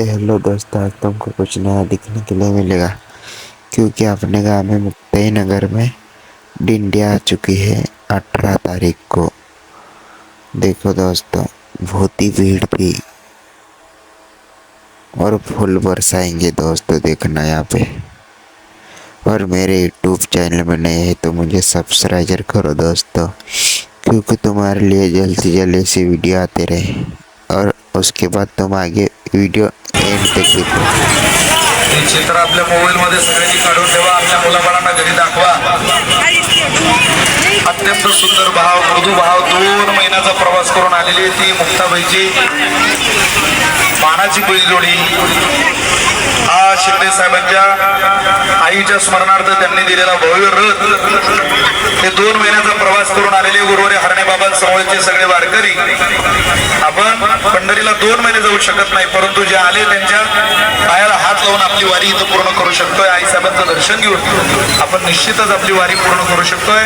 Hello दोस्तों, आज तुमको कुछ नया दिखने के लिए मिलेगा क्योंकि अपने गांव में मुक्ताई नगर में डिंडिया आ चुकी है 18 तारीख को। देखो दोस्तों, बहुत ही भीड़ थी और फुल बरसाएंगे दोस्तों, देखना यहाँ पे। और मेरे यूट्यूब चैनल में नए हैं तो मुझे सब्सक्राइब करो दोस्तों, क्योंकि तुम्हारे लिए जल्द से जल्द ऐसी वीडियो आते रहे और उसके बाद तुम आगे वीडियो एंड तक देखो। हे चित्र आपल्या मोबाईल मध्ये सगळ्यांनी काढून ठेवा, आपल्या मुलाबाळांना घरी दाखवा। अत्यंत सुंदर भाव, मृदू भाव, 2 महिन्याचा प्रवास करून आलेली ती मुक्ताबाईची मानाची पहिली जोडी। हा शिंदे साहेबांच्या आईच्या स्मरणार्थ त्यांनी दिलेला भव्य रथ, हे 2 महिन्याचा प्रवास करून आलेले गुरुवारी हरणे बाबा समोरचे सगळे वारकरी। आपण पंढरीला 2 महिने जाऊ शकत नाही, परंतु जे आले त्यांच्या पायाला हात लावून आपली वारी इथं पूर्ण करू शकतोय। आई साहेबांचं दर्शन घेऊन आपण निश्चितच आपली वारी पूर्ण करू शकतोय।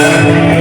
Thank you.